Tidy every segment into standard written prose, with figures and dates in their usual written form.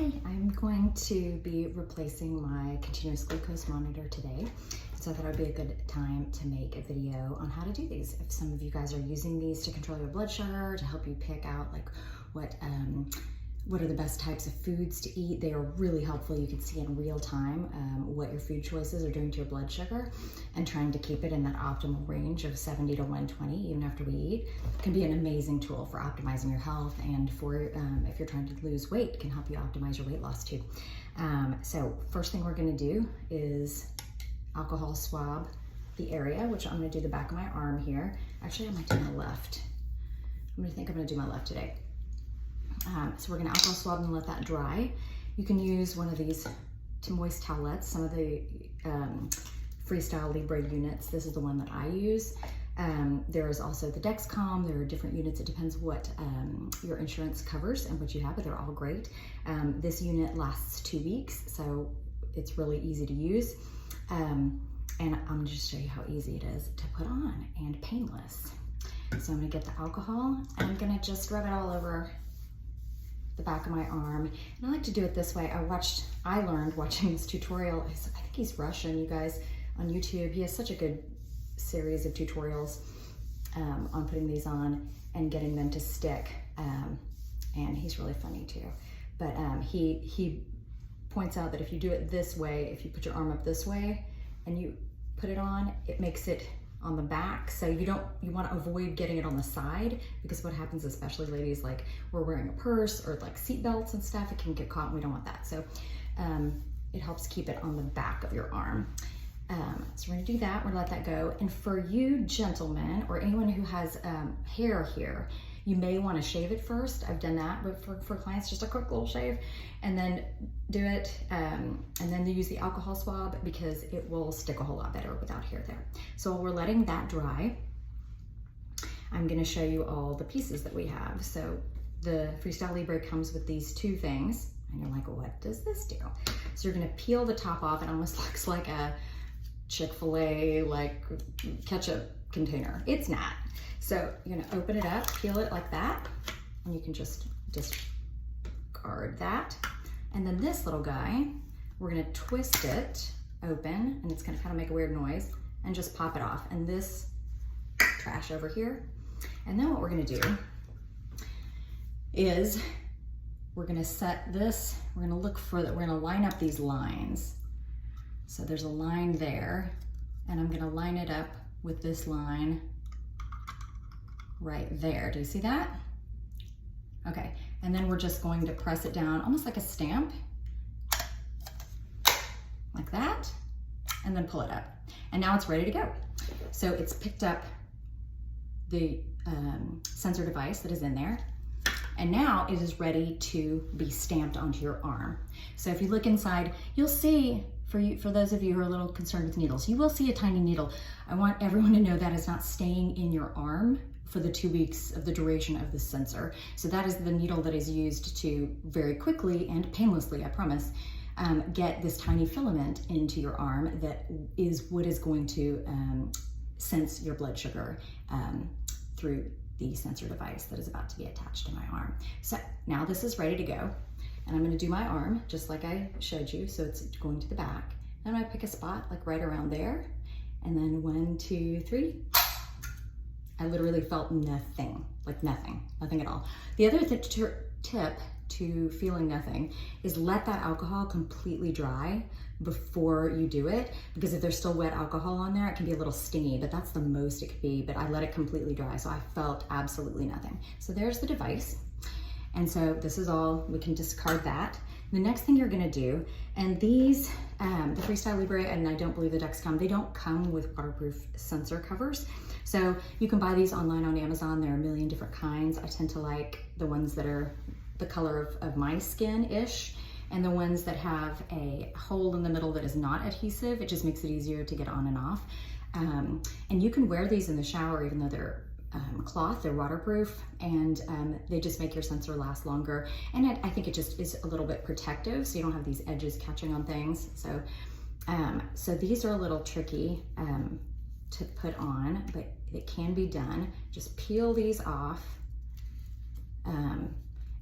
Hi, I'm going to be replacing my continuous glucose monitor today. So I thought it would be a good time to make a video on how to do these. If some of you guys are using these to control your blood sugar, to help you pick out like what are the best types of foods to eat, they are really helpful. You can see in real time what your food choices are doing to your blood sugar, and trying to keep it in that optimal range of 70 to 120 even after we eat can be an amazing tool for optimizing your health, and for if you're trying to lose weight, can help you optimize your weight loss too. So first thing we're going to do is alcohol swab the area, which I'm going to do the back of my arm here. Actually, I might do my left. I'm going to do my left today. So we're going to alcohol swab and let that dry. You can use one of these moist towelettes, some of the Freestyle Libre units. This is the one that I use. There is also the Dexcom. There are different units. It depends what your insurance covers and what you have, but they're all great. This unit lasts 2 weeks, so it's really easy to use. And I'm going to just show you how easy it is to put on, and painless. So I'm going to get the alcohol, and I'm going to just rub it all over the back of my arm. And I like to do it this way. I learned watching this tutorial. I think he's Russian, you guys, on YouTube. He has such a good series of tutorials on putting these on and getting them to stick. And he's really funny too. But he points out that if you do it this way, if you put your arm up this way and you put it on, it makes it on the back. So you want to avoid getting it on the side, because what happens, especially ladies, like we're wearing a purse or like seat belts and stuff, it can get caught and we don't want that. So it helps keep it on the back of your arm. So we're gonna do that, we're gonna let that go. And for you gentlemen, or anyone who has hair here, you may want to shave it first. I've done that, but for clients, just a quick little shave, and then do it, and then they use the alcohol swab, because it will stick a whole lot better without hair there. So while we're letting that dry, I'm gonna show you all the pieces that we have. So the Freestyle Libre comes with these two things, and you're like, what does this do? So you're gonna peel the top off. It almost looks like a Chick-fil-A like ketchup container. It's not. So you're gonna open it up, peel it like that, and you can just discard that. And then this little guy, we're gonna twist it open, and it's gonna kind of make a weird noise, and just pop it off. And this trash over here. And then what we're gonna do is we're gonna set this, we're gonna look for that, we're gonna line up these lines. So there's a line there, and I'm gonna line it up with this line right there. Do you see that? Okay, and then we're just going to press it down almost like a stamp, like that, and then pull it up. And now it's ready to go. So it's picked up the sensor device that is in there, and now it is ready to be stamped onto your arm. So if you look inside, you'll see, for those of you who are a little concerned with needles, you will see a tiny needle. I want everyone to know that is not staying in your arm for the 2 weeks of the duration of the sensor. So that is the needle that is used to very quickly and painlessly, I promise, get this tiny filament into your arm that is what is going to sense your blood sugar through the sensor device that is about to be attached to my arm. So now this is ready to go. And I'm gonna do my arm just like I showed you. So it's going to the back. And I pick a spot like right around there. And then 1, 2, 3. I literally felt nothing, like nothing at all. The other tip to feeling nothing is let that alcohol completely dry before you do it, because if there's still wet alcohol on there, it can be a little stingy, but that's the most it could be. But I let it completely dry, so I felt absolutely nothing. So there's the device. And so this is all, we can discard that. The next thing you're gonna do, and these, the Freestyle Libre, and I don't believe the Dexcom, they don't come with waterproof sensor covers. So you can buy these online on Amazon. There are a million different kinds. I tend to like the ones that are the color of my skin-ish, and the ones that have a hole in the middle that is not adhesive. It just makes it easier to get on and off. And you can wear these in the shower even though they're cloth, they're waterproof, and they just make your sensor last longer. And I think it just is a little bit protective, so you don't have these edges catching on things. So, so these are a little tricky to put on, but it can be done. Just peel these off,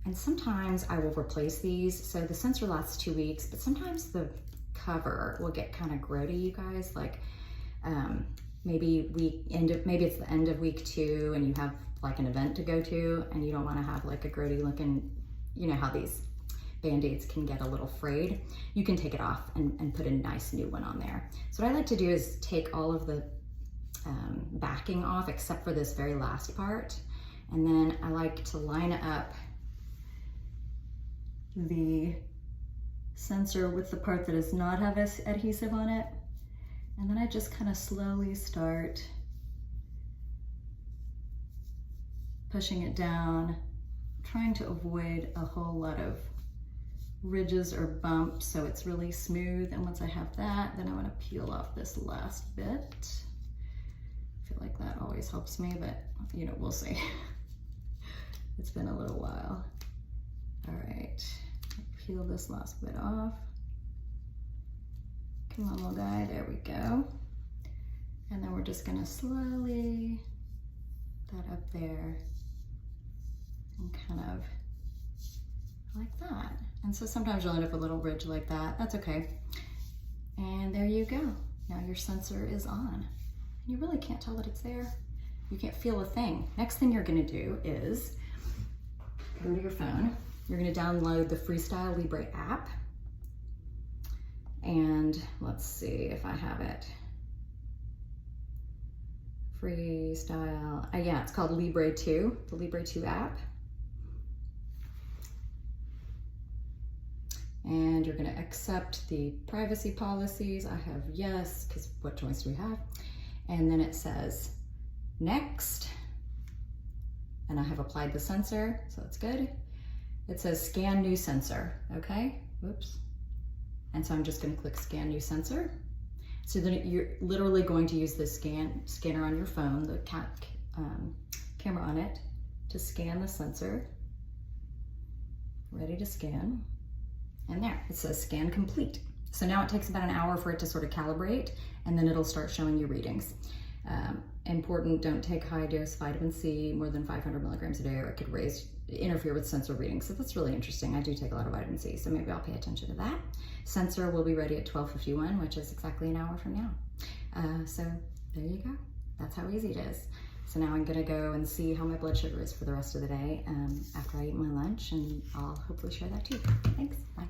And sometimes I will replace these. So the sensor lasts 2 weeks, but sometimes the cover will get kind of grody, you guys. Like maybe it's the end of week 2 and you have like an event to go to and you don't want to have like a grody looking, you know how these Band-Aids can get a little frayed. You can take it off and put a nice new one on there. So what I like to do is take all of the backing off except for this very last part. And then I like to line up the sensor with the part that does not have adhesive on it. And then I just kind of slowly start pushing it down, trying to avoid a whole lot of ridges or bumps so it's really smooth. And once I have that, then I want to peel off this last bit. I feel like that always helps me, but you know, we'll see. It's been a little while. All right, peel this last bit off. Come on, little guy, there we go. And then we're just gonna slowly that up there and kind of like that. And so sometimes you'll end up with a little ridge like that. That's okay. And there you go. Now your sensor is on. You really can't tell that it's there. You can't feel a thing. Next thing you're gonna do is go to your phone. You're gonna download the Freestyle Libre app. And let's see if I have it. Freestyle, yeah, it's called Libre 2, the Libre 2 app. And you're gonna accept the privacy policies. I have yes, because what choice do we have? And then it says next, and I have applied the sensor, so that's good. It says scan new sensor, okay? Whoops. And so I'm just gonna click scan new sensor. So then you're literally going to use this scanner on your phone, the camera on it, to scan the sensor. Ready to scan. And there, it says scan complete. So now it takes about an hour for it to sort of calibrate, and then it'll start showing you readings. Important, don't take high dose vitamin C, more than 500 milligrams a day, or it could interfere with sensor readings. So that's really interesting. I do take a lot of vitamin C, so maybe I'll pay attention to that. Sensor will be ready at 12:51, which is exactly an hour from now. So there you go. That's how easy it is. So now I'm gonna go and see how my blood sugar is for the rest of the day after I eat my lunch, and I'll hopefully share that too. Thanks, bye.